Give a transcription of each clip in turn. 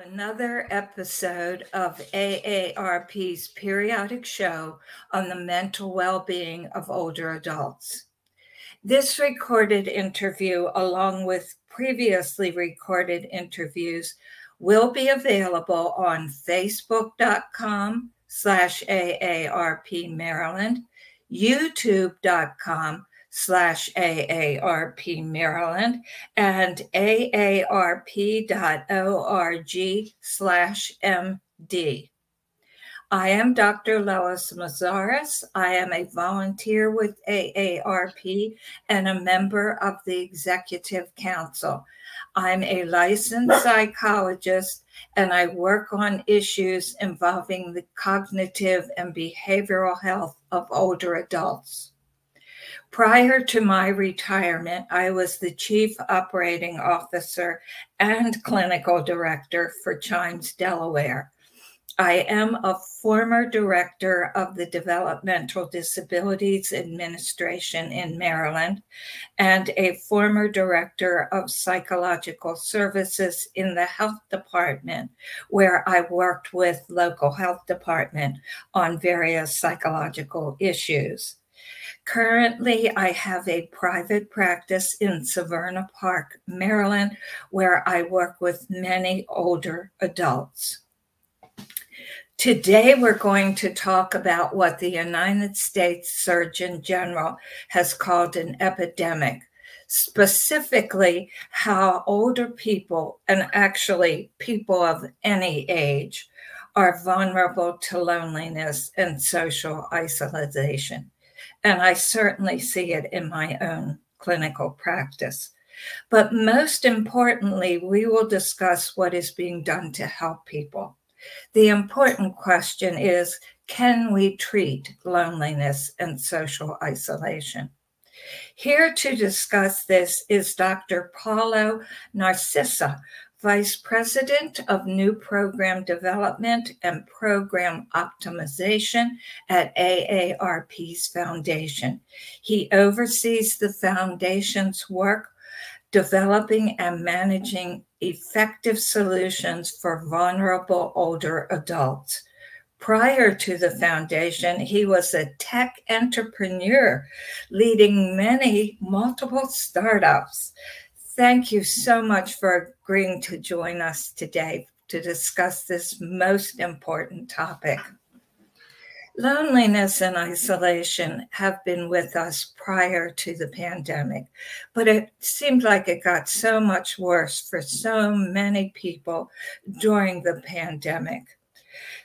Another episode of AARP's periodic show on the mental well-being of older adults. This recorded interview, along with previously recorded interviews, will be available on facebook.com/AARP Maryland, youtube.com/AARP Maryland, and aarp.org/MD. I am Dr. Lois Meszaros. I am a volunteer with AARP and a member of the Executive Council. I'm a licensed psychologist, and I work on issues involving the cognitive and behavioral health of older adults. Prior to my retirement, I was the Chief Operating Officer and Clinical Director for Chimes, Delaware. I am a former director of the Developmental Disabilities Administration in Maryland and a former director of psychological services in the health department, where I worked with local health department on various psychological issues. Currently, I have a private practice in Severna Park, Maryland, where I work with many older adults. Today, we're going to talk about what the United States Surgeon General has called an epidemic, specifically how older people, and actually people of any age, are vulnerable to loneliness and social isolation. And I certainly see it in my own clinical practice. But most importantly, we will discuss what is being done to help people. The important question is, can we treat loneliness and social isolation? Here to discuss this is Dr. Paolo Narciso, Vice President of New Program Development and Program Optimization at AARP's Foundation. He oversees the Foundation's work developing and managing effective solutions for vulnerable older adults. Prior to the Foundation, he was a tech entrepreneur, leading multiple startups. Thank you so much for agreeing to join us today to discuss this most important topic. Loneliness and isolation have been with us prior to the pandemic, but it seemed like it got so much worse for so many people during the pandemic.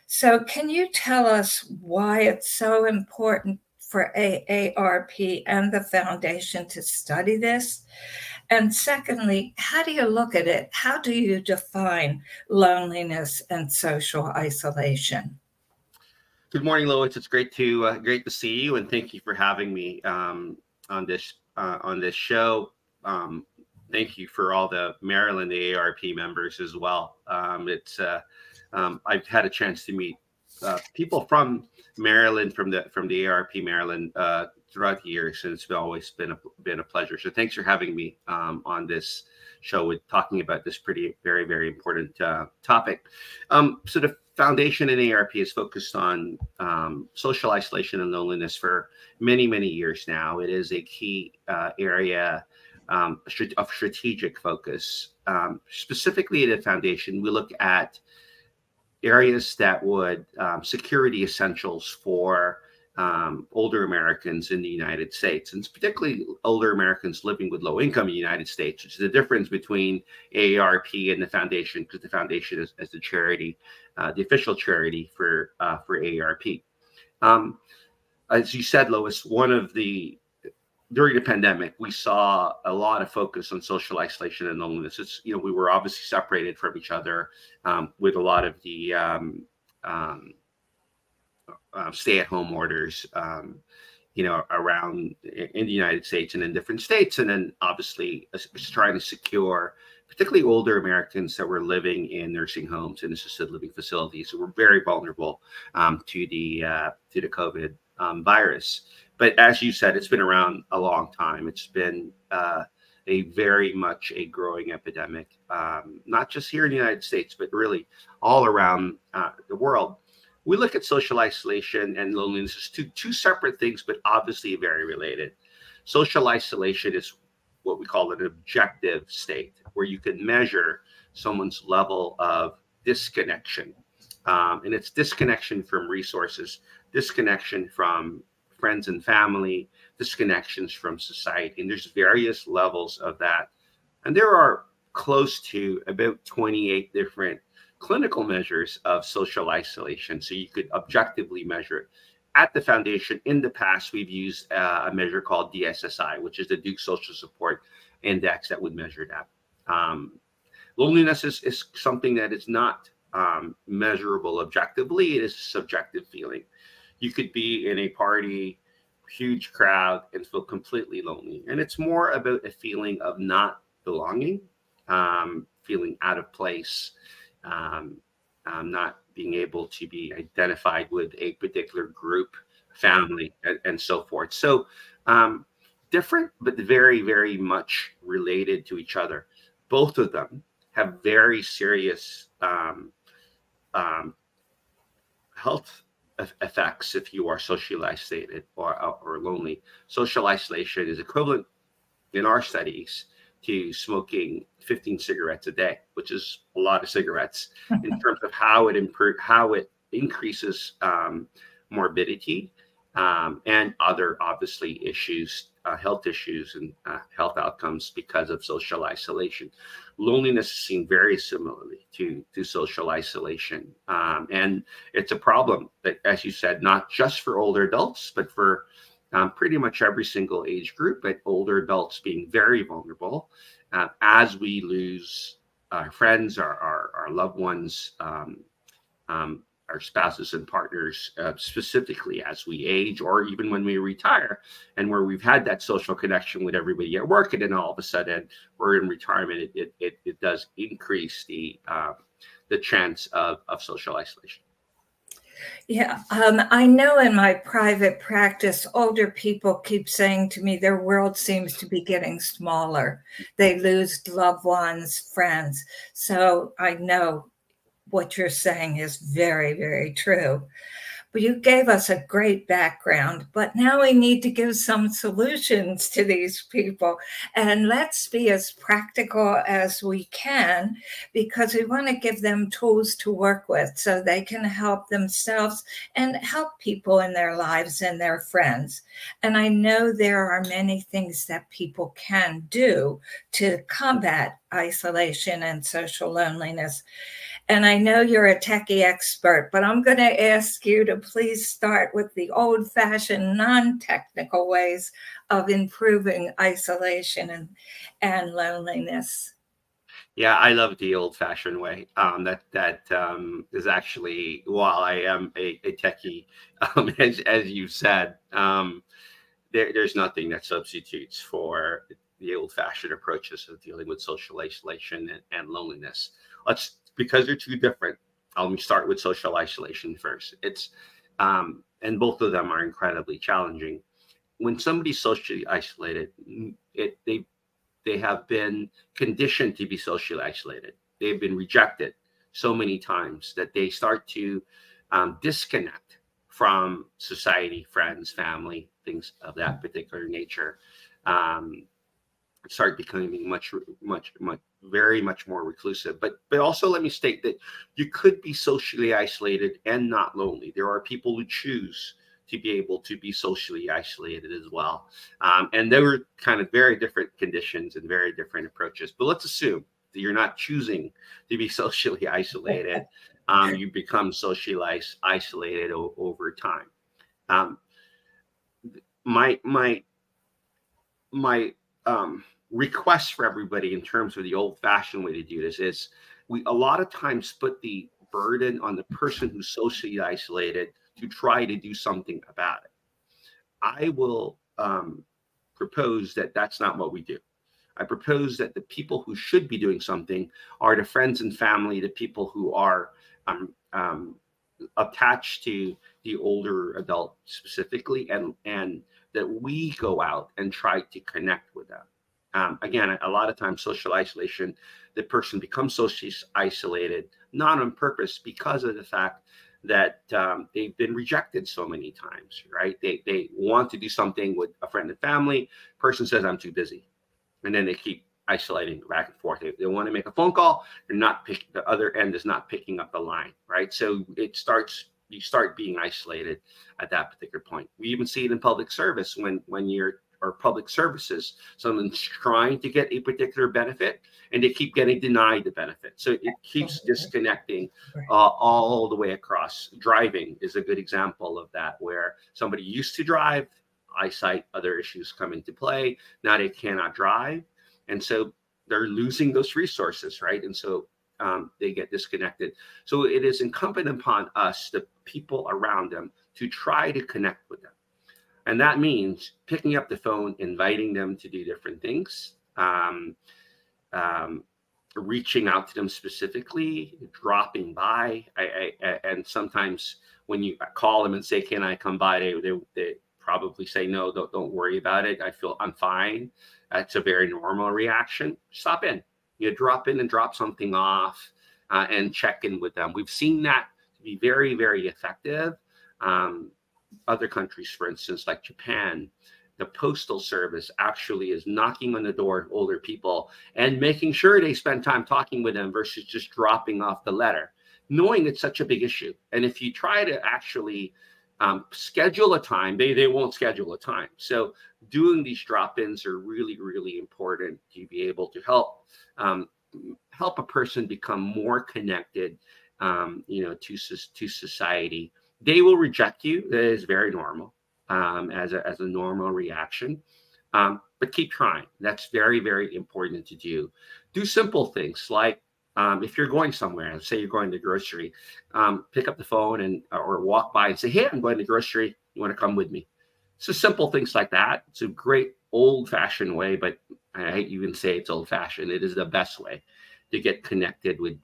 So can you tell us why it's so important for AARP and the Foundation to study this? And secondly, how do you look at it? How do you define loneliness and social isolation? Good morning, Lois. It's great to see you, and thank you for having me on this show. Thank you for all the Maryland AARP members as well. I've had a chance to meet people from Maryland, from the AARP Maryland throughout the years, and it's always been a pleasure. So thanks for having me on this show with talking about this very, very important topic. So the Foundation in AARP is focused on social isolation and loneliness for many, many years now. It is a key area of strategic focus. Specifically at the Foundation, we look at areas that would security essentials for older Americans in the United States, and particularly older Americans living with low income in the United States, which is the difference between AARP and the Foundation, because the Foundation is the charity, the official charity for AARP. As you said, Lois, during the pandemic, we saw a lot of focus on social isolation and loneliness. We were obviously separated from each other with a lot of the stay-at-home orders, around in the United States and in different states, and then obviously trying to secure, particularly older Americans that were living in nursing homes and assisted living facilities, who were very vulnerable to the COVID virus. But as you said, it's been around a long time. It's been a very much a growing epidemic, not just here in the United States, but really all around the world. We look at social isolation and loneliness as two separate things, but obviously very related. Social isolation is what we call an objective state, where you can measure someone's level of disconnection. And it's disconnection from resources, disconnection from friends and family, disconnections from society. And there's various levels of that. And there are close to about 28 different clinical measures of social isolation. So you could objectively measure it. At the foundation, in the past, we've used a measure called DSSI, which is the Duke Social Support Index that would measure that. Loneliness is something that is not measurable objectively. It is a subjective feeling. You could be in a party, huge crowd, and feel completely lonely. And it's more about a feeling of not belonging, feeling out of place, not being able to be identified with a particular group, family, and so forth. So different, but very, very much related to each other. Both of them have very serious health effects if you are socially isolated or lonely. Social isolation is equivalent in our studies to smoking 15 cigarettes a day, which is a lot of cigarettes in terms of how it increases morbidity and other obviously issues, health issues and health outcomes because of social isolation. Loneliness is seen very similarly to social isolation. And it's a problem that, as you said, not just for older adults, but for pretty much every single age group, but older adults being very vulnerable as we lose our friends, our loved ones, our spouses and partners, specifically as we age or even when we retire, and where we've had that social connection with everybody at work, and then all of a sudden we're in retirement. It does increase the chance of social isolation. Yeah, I know in my private practice, older people keep saying to me their world seems to be getting smaller. They lose loved ones, friends. So I know what you're saying is very, very true. But you gave us a great background, but now we need to give some solutions to these people. And let's be as practical as we can, because we want to give them tools to work with so they can help themselves and help people in their lives and their friends. And I know there are many things that people can do to combat isolation and social loneliness. And I know you're a techie expert, but I'm going to ask you to please start with the old-fashioned, non-technical ways of improving isolation and loneliness. Yeah, I love the old-fashioned way. That is actually, while I am a techie, as you said, there's nothing that substitutes for the old-fashioned approaches of dealing with social isolation and loneliness. Because they're two different, let me start with social isolation first. It's and both of them are incredibly challenging. When somebody's socially isolated, they have been conditioned to be socially isolated. They've been rejected so many times that they start to disconnect from society, friends, family, things of that particular nature. Start becoming very much more reclusive. But also let me state that you could be socially isolated and not lonely. There are people who choose to be able to be socially isolated as well. And there were kind of very different conditions and very different approaches. But let's assume that you're not choosing to be socially isolated. You become socially isolated over time. My request for everybody in terms of the old-fashioned way to do this is we a lot of times put the burden on the person who's socially isolated to try to do something about it. I will propose that that's not what we do. I propose that the people who should be doing something are the friends and family, the people who are attached to the older adult specifically, and that we go out and try to connect with them. Again, a lot of times social isolation, the person becomes socially isolated, not on purpose, because of the fact that they've been rejected so many times, right? They want to do something with a friend and family. Person says, I'm too busy. And then they keep isolating back and forth. They want to make a phone call, the other end is not picking up the line, right? So you start being isolated at that particular point. We even see it in public service or public services. Someone's trying to get a particular benefit and they keep getting denied the benefit. So it keeps disconnecting all the way across. Driving is a good example of that, where somebody used to drive, eyesight, other issues come into play. Now they cannot drive. And so they're losing those resources, right? And so they get disconnected. So it is incumbent upon us, the people around them, to try to connect with them. And that means picking up the phone, inviting them to do different things, reaching out to them specifically, dropping by. And sometimes when you call them and say, can I come by? They probably say, no, don't worry about it. I'm fine. That's a very normal reaction. Stop in. You drop in and drop something off and check in with them. We've seen that to be very, very effective. Other countries, for instance, like Japan, the postal service actually is knocking on the door of older people and making sure they spend time talking with them versus just dropping off the letter, knowing it's such a big issue. And if you try to actually schedule a time, they won't schedule a time. So doing these drop-ins are really, really important to be able to help a person become more connected, to society. They will reject you. That is very normal, as a normal reaction. But keep trying. That's very, very important to do. Do simple things like, if you're going somewhere, say you're going to the grocery, pick up the phone or walk by and say, hey, I'm going to the grocery. You want to come with me? So simple things like that. It's a great old-fashioned way, but I hate even say it's old-fashioned. It is the best way to get connected with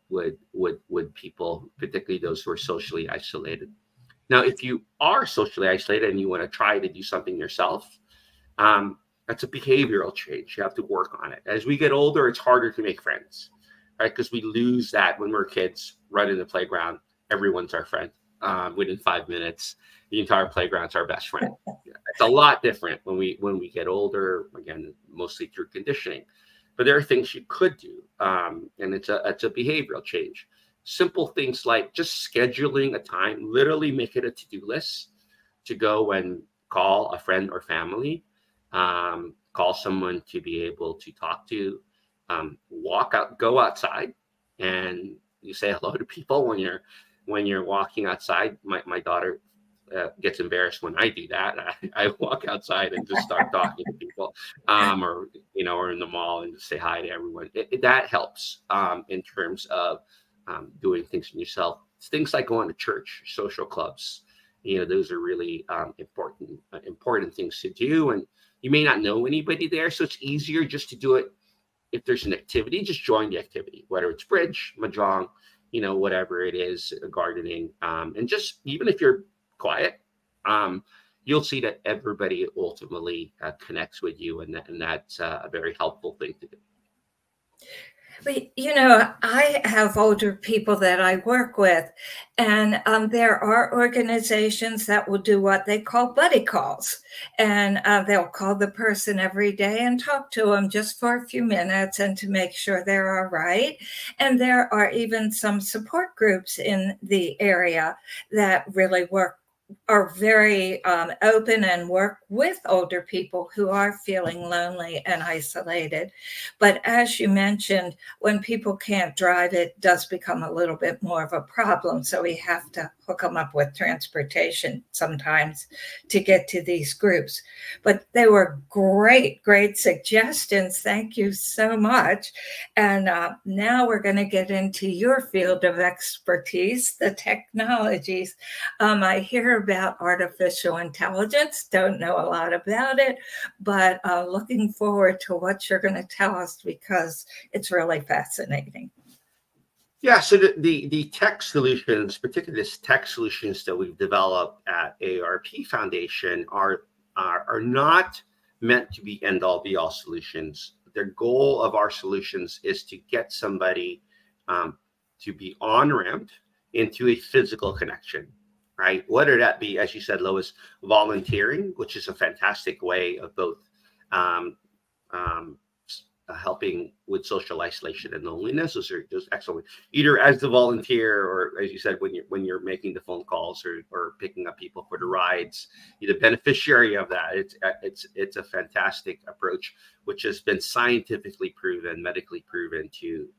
people, particularly those who are socially isolated. Now, if you are socially isolated and you want to try to do something yourself, that's a behavioral change. You have to work on it. As we get older, it's harder to make friends, right? Because we lose that when we're kids, run in the playground. Everyone's our friend. Within 5 minutes, the entire playground's our best friend. It's a lot different when we get older, again, mostly through conditioning. But there are things you could do, and it's a behavioral change. Simple things like just scheduling a time, literally make it a to-do list to go and call a friend or family, call someone to be able to talk to, go outside, and you say hello to people when you're walking outside. My daughter gets embarrassed when I do that. I walk outside and just start talking to people, or in the mall and just say hi to everyone. That helps in terms of doing things for yourself. It's things like going to church, social clubs. Those are really important things to do. And you may not know anybody there, so it's easier just to do it. If there's an activity, just join the activity, whether it's bridge, mahjong, whatever it is, gardening. And just, even if you're quiet, you'll see that everybody ultimately connects with you. And that's a very helpful thing to do. But, I have older people that I work with, and there are organizations that will do what they call buddy calls. And they'll call the person every day and talk to them just for a few minutes and to make sure they're all right. And there are even some support groups in the area that really are very open and work with older people who are feeling lonely and isolated. But as you mentioned, when people can't drive, it does become a little bit more of a problem. So we have to hook them up with transportation sometimes to get to these groups. But they were great suggestions. Thank you so much. And now we're going to get into your field of expertise, the technologies. I hear about artificial intelligence, don't know a lot about it, but looking forward to what you're going to tell us, because it's really fascinating. Yeah, so the tech solutions, particularly the tech solutions that we've developed at AARP Foundation, are not meant to be end-all be-all solutions. the goal of our solutions is to get somebody to be on-ramped into a physical connection, right? Whether that be, as you said, Lois, volunteering, which is a fantastic way of both helping with social isolation and loneliness. Those are just excellent. Either as the volunteer, or as you said, when you're making the phone calls or picking up people for the rides, you're the beneficiary of that. It's a fantastic approach, which has been scientifically proven, medically proven to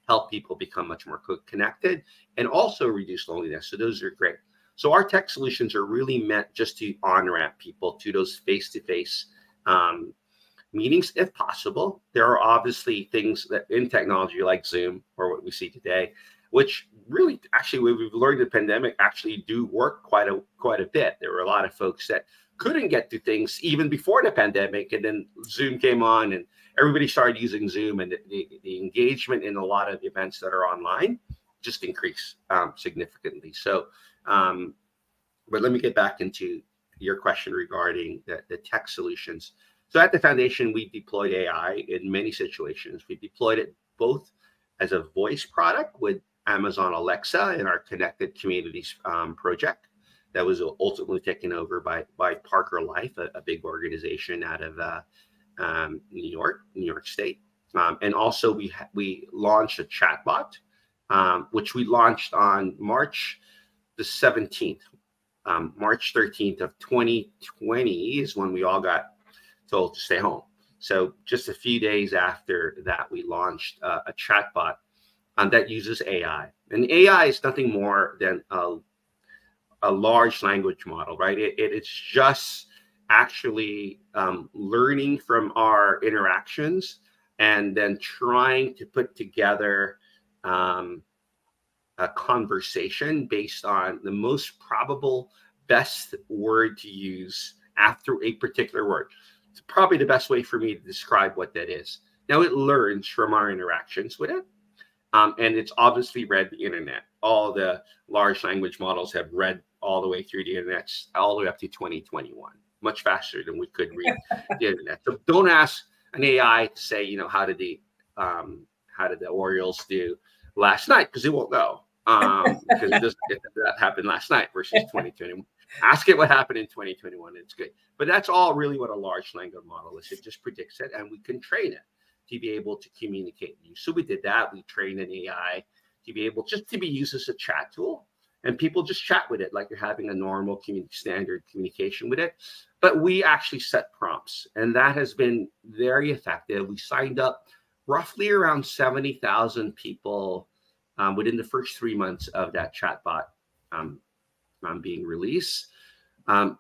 help people become much more connected and also reduce loneliness. So those are great. So our tech solutions are really meant just to on-ramp people to those face-to-face meetings if possible. There are obviously things that in technology like Zoom or what we see today, which really actually we've learned in the pandemic actually do work quite a bit. There were a lot of folks that couldn't get to things even before the pandemic, and then Zoom came on and everybody started using Zoom, and the engagement in a lot of events that are online just increased significantly. So but let me get back into your question regarding the tech solutions. So at the foundation, we deployed AI in many situations. We deployed it both as a voice product with Amazon Alexa in our Connected Communities project that was ultimately taken over by Parker Life, a big organization out of New York State. And also we launched a chatbot, which we launched on March the 17th. March 13th of 2020 is when we all got told to stay home. So just a few days after that, we launched a chatbot that uses AI. And AI is nothing more than a large language model, right? It's just actually learning from our interactions and then trying to put together a conversation based on the most probable best word to use after a particular word. It's probably the best way for me to describe what that is. Now, it learns from our interactions with it, and it's obviously read the internet. All the large language models have read all the way through the internet, all the way up to 2021, much faster than we could read the internet. So don't ask an AI to say, you know, how did the Orioles do last night, because it won't know, because it doesn't get that happened last night versus 2021. Ask it what happened in 2021. It's good. But that's all really what a large language model is. It just predicts it, and we can train it to be able to communicate with you. So we did that. We trained an AI to be able just to be used as a chat tool, and people just chat with it like you're having a normal standard communication with it. But we actually set prompts, and that has been very effective. We signed up roughly around 70,000 people within the first 3 months of that chatbot being released,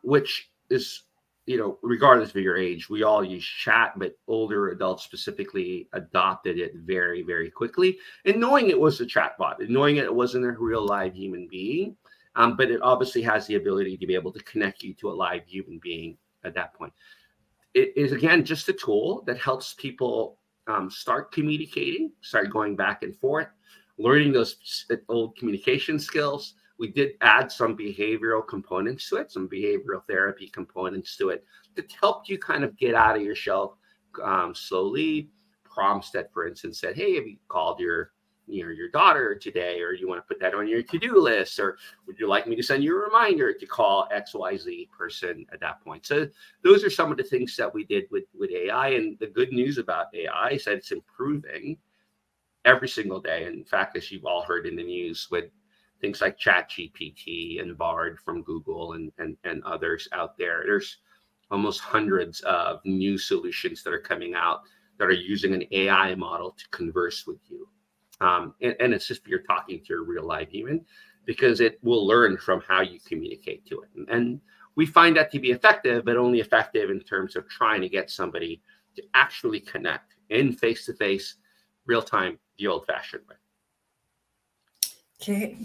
which is, you know, regardless of your age, we all use chat, but older adults specifically adopted it very, very quickly. And knowing it was a chatbot, and knowing it wasn't a real live human being, but it obviously has the ability to be able to connect you to a live human being at that point. It is, again, just a tool that helps people start communicating, start going back and forth, learning those old communication skills. We did add some behavioral components to it, some behavioral therapy components to it that helped you kind of get out of your shell slowly. Prompts that, for instance, said, hey, have you called your daughter today, or you want to put that on your to-do list, or would you like me to send you a reminder to call XYZ person at that point? So those are some of the things that we did with AI. And the good news about AI is that it's improving every single day. In fact, as you've all heard in the news with things like ChatGPT and Bard from Google and others out there, there's almost hundreds of new solutions that are coming out that are using an AI model to converse with you. And it's just you're talking to a real live human, because it will learn from how you communicate to it. And we find that to be effective, but only effective in terms of trying to get somebody to actually connect in face-to-face, real-time, the old-fashioned way. Okay.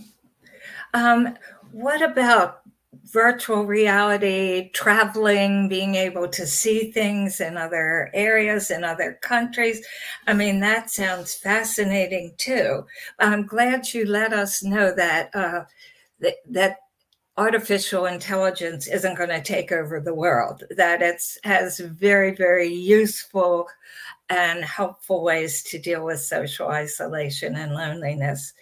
What about virtual reality, traveling, being able to see things in other areas, in other countries? I mean, that sounds fascinating too. I'm glad you let us know that that artificial intelligence isn't going to take over the world, that it has very, very useful and helpful ways to deal with social isolation and loneliness.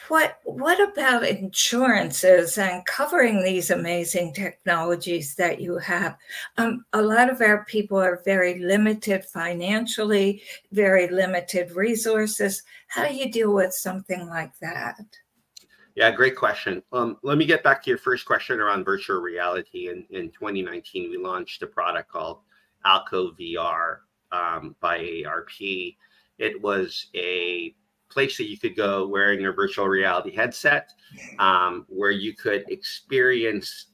What about insurances and covering these amazing technologies that you have? A lot of our people are very limited financially, very limited resources. How do you deal with something like that? Yeah, great question. Let me get back to your first question around virtual reality. In 2019, we launched a product called Alco VR by AARP. It was a place that you could go wearing a virtual reality headset, where you could experience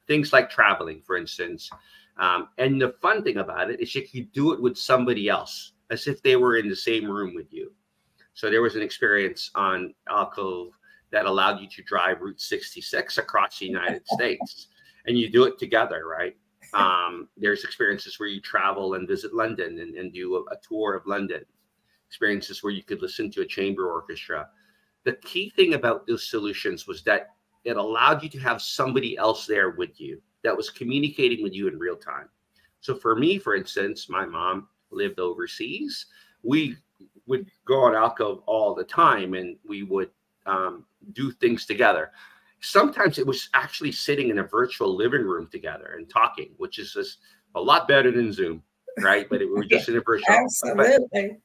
things like traveling, for instance. And the fun thing about it is you could do it with somebody else, as if they were in the same room with you. So there was an experience on Alco that allowed you to drive Route 66 across the United States, and you do it together, right? There's experiences where you travel and visit London and do a tour of London. Experiences where you could listen to a chamber orchestra. The key thing about those solutions was that it allowed you to have somebody else there with you that was communicating with you in real time. So for me, for instance, my mom lived overseas. We would go on Alco all the time, and we would do things together. Sometimes it was actually sitting in a virtual living room together and talking, which is just a lot better than Zoom, right? But we were just in a virtual. Absolutely.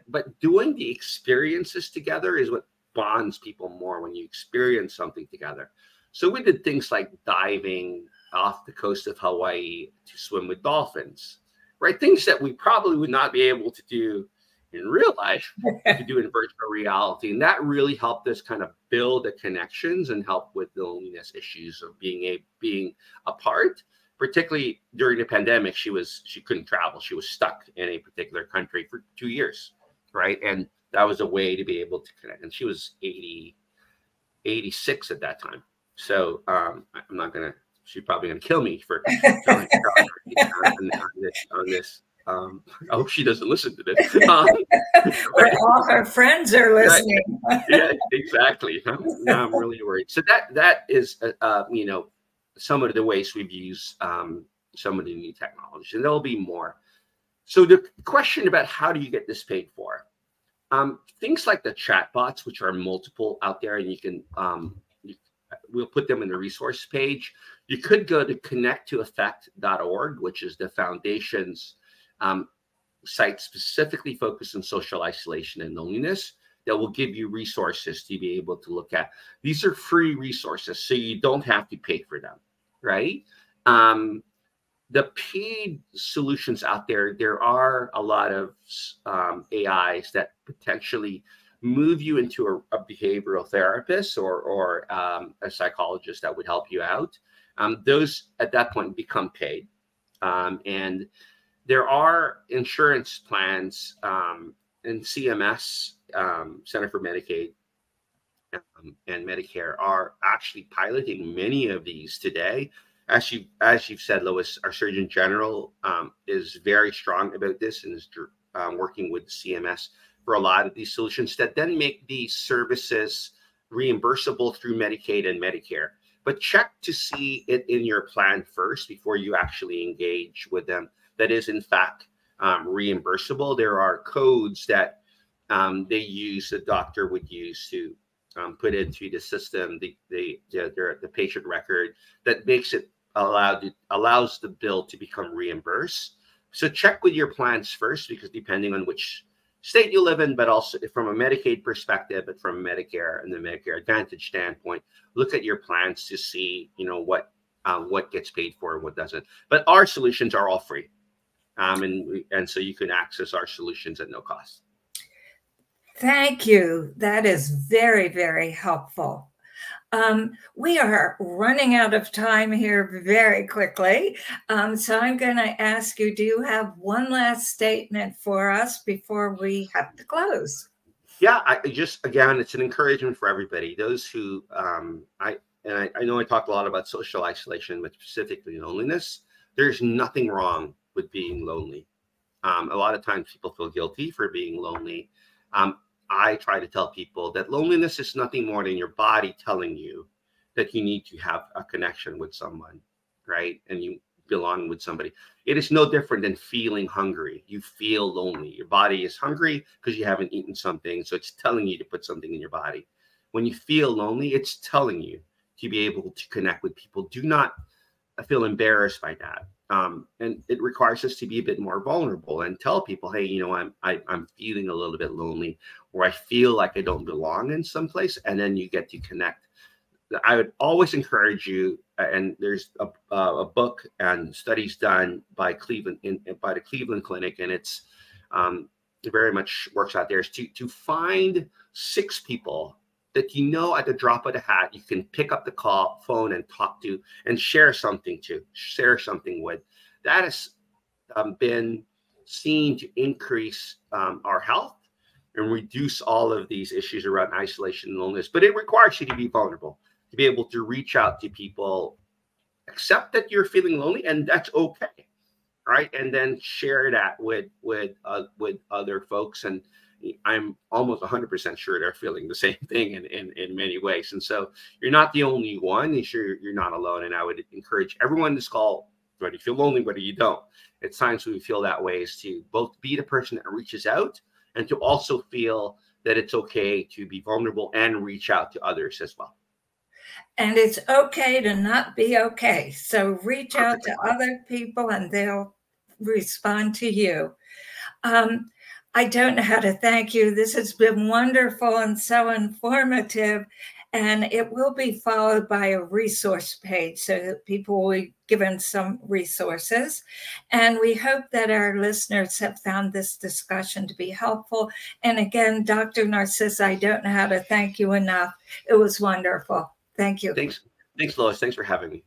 But doing the experiences together is what bonds people more, when you experience something together. So we did things like diving off the coast of Hawaii to swim with dolphins, right? Things that we probably would not be able to do in real life, to do in virtual reality. And that really helped us kind of build the connections and help with the loneliness issues of being apart. Particularly during the pandemic, she couldn't travel. She was stuck in a particular country for 2 years, right? And that was a way to be able to connect. And she was 86 at that time. So she's probably gonna kill me for telling her on this. I hope she doesn't listen to this. Or all her friends are listening. Yeah, exactly. Now I'm really worried. So that is, some of the ways we've used some of the new technology, and there'll be more. So the question about how do you get this paid for? Things like the chatbots, which are multiple out there, and you can we'll put them in the resource page. You could go to connecttoeffect.org, which is the foundation's site specifically focused on social isolation and loneliness, that will give you resources to be able to look at. These are free resources, so you don't have to pay for them, right? The paid solutions out there, there are a lot of AIs that potentially move you into a behavioral therapist or a psychologist that would help you out. Those at that point become paid. And there are insurance plans, and CMS, Center for Medicaid and Medicare, are actually piloting many of these today. As you've said, Lois, our Surgeon General is very strong about this and is working with CMS for a lot of these solutions that then make these services reimbursable through Medicaid and Medicare. But check to see it in your plan first before you actually engage with them. That is, in fact, reimbursable. There are codes that the doctor would use to put into the system, the patient record, that makes it allows the bill to become reimbursed. So check with your plans first, because depending on which state you live in, but also from a Medicaid perspective, but from Medicare and the Medicare Advantage standpoint, look at your plans to see, what gets paid for and what doesn't. But our solutions are all free, and so you can access our solutions at no cost. Thank you. That is very, very helpful. We are running out of time here very quickly. So I'm going to ask you, do you have one last statement for us before we have to close? Yeah, again, it's an encouragement for everybody. Those who, I know I talked a lot about social isolation, but specifically loneliness. There's nothing wrong with being lonely. A lot of times people feel guilty for being lonely. I try to tell people that loneliness is nothing more than your body telling you that you need to have a connection with someone, right? And belonging with somebody. It is no different than feeling hungry. You feel lonely. Your body is hungry because you haven't eaten something, so it's telling you to put something in your body. When you feel lonely, it's telling you to be able to connect with people. Do not feel embarrassed by that. And it requires us to be a bit more vulnerable and tell people, hey, you know, I'm feeling a little bit lonely, or I feel like I don't belong in some place, and then you get to connect. I would always encourage you, and there's a book and studies done by by the Cleveland Clinic, and it's it very much works out there, is to find 6 people that you know at the drop of the hat you can pick up the phone and talk to and share something with. That has been seen to increase our health and reduce all of these issues around isolation and loneliness. But it requires you to be vulnerable, to be able to reach out to people, accept that you're feeling lonely, and that's okay, right? And then share that with other folks. And I'm almost 100% sure they're feeling the same thing in many ways. And so you're not the only one. You're not alone. And I would encourage everyone in this call, whether you feel lonely, whether you don't, at times when we feel that way, is to both be the person that reaches out and to also feel that it's okay to be vulnerable and reach out to others as well. And it's okay to not be okay. So reach out to other people and they'll respond to you. I don't know how to thank you. This has been wonderful and so informative, and it will be followed by a resource page so that people will be given some resources. And we hope that our listeners have found this discussion to be helpful. And again, Dr. Narciso, I don't know how to thank you enough. It was wonderful. Thank you. Thanks, Lois. Thanks for having me.